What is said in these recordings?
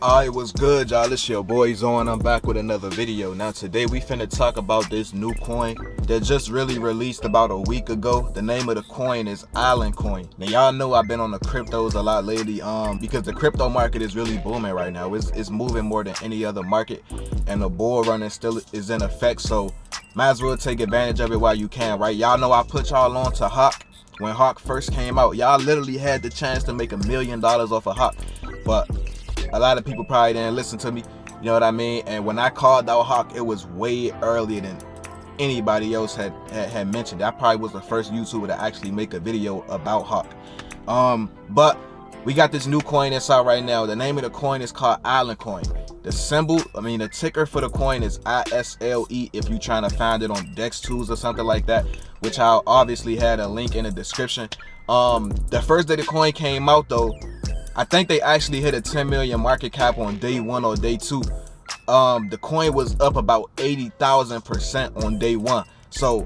Alright, what's good, y'all? It's your boy Zorn. I'm back with another video. Now today we finna talk about this new coin that just really released about a week ago. The name of the coin is Island Coin. Now y'all know I've been on the cryptos a lot lately because the crypto market is really booming right now. It's moving more than any other market, and the bull run still is in effect, so might as well take advantage of it while you can, right? Y'all know I put y'all on to Hokk. When Hokk first came out, y'all literally had the chance to make $1 million off of Hokk, but a lot of people probably didn't listen to me, you know what I mean? And when I called out Hokk, it was way earlier than anybody else had mentioned. I probably was the first YouTuber to actually make a video about Hokk. But we got this new coin that's out right now. The name of the coin is called Island Coin. The ticker for the coin is ISLE if you're trying to find it on Dex Tools or something like that, which I obviously had a link in the description. The first day the coin came out though, I think they actually hit a 10 million market cap on day 1 or day 2. The coin was up about 80,000% on day 1. So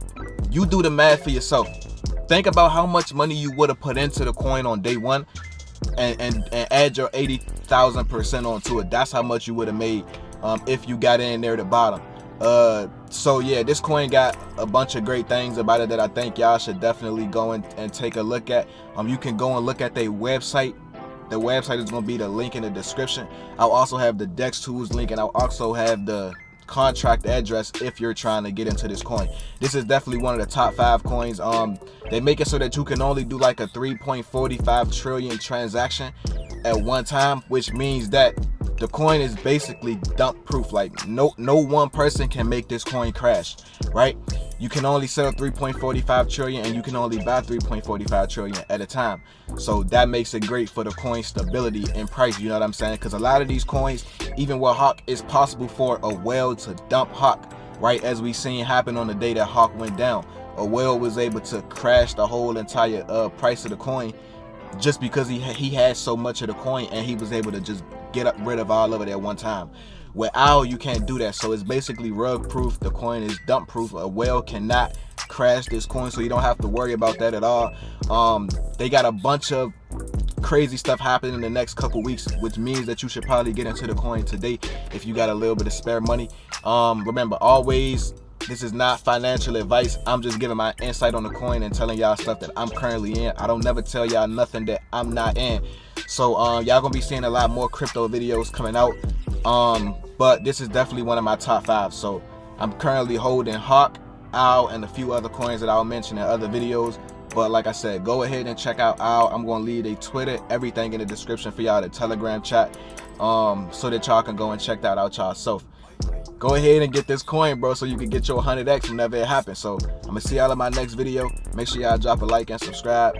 you do the math for yourself. Think about how much money you would have put into the coin on day 1 and add your 80,000% onto it. That's how much you would have made if you got in there at the bottom. So yeah, this coin got a bunch of great things about it that I think y'all should definitely go and take a look at. You can go and look at their website. The website is going to be the link in the description. I'll also have the Dex Tools link, and I'll also have the contract address if you're trying to get into this coin. This is definitely one of the top 5 coins. They make it so that you can only do like a 3.45 trillion transaction at one time, which means that the coin is basically dump proof. Like no one person can make this coin crash, right? You can only sell 3.45 trillion and you can only buy 3.45 trillion at a time. So that makes it great for the coin stability in price, you know what I'm saying? Because a lot of these coins, even with Hokk, it's possible for a whale to dump Hokk, right? As we seen happen on the day that Hokk went down. A whale was able to crash the whole entire price of the coin just because he had so much of the coin, and he was able to just get rid of all of it at one time. With OWL, you can't do that, so it's basically rug proof. The coin is dump proof. A whale cannot crash this coin, so you don't have to worry about that at all. They got a bunch of crazy stuff happening in the next couple weeks, which means that you should probably get into the coin today if you got a little bit of spare money. Remember, always, this is not financial advice. I'm just giving my insight on the coin and telling y'all stuff that I'm currently in. I don't never tell y'all nothing that I'm not in. So y'all gonna be seeing a lot more crypto videos coming out. But this is definitely one of my top 5. So I'm currently holding Hokk, OWL, and a few other coins that I'll mention in other videos. But like I said, go ahead and check out OWL. I'm going to leave a Twitter, everything in the description for y'all, the Telegram chat, so that y'all can go and check that out yourself. Go ahead and get this coin, bro, so you can get your 100x whenever it happens. So I'm going to see y'all in my next video. Make sure y'all drop a like and subscribe.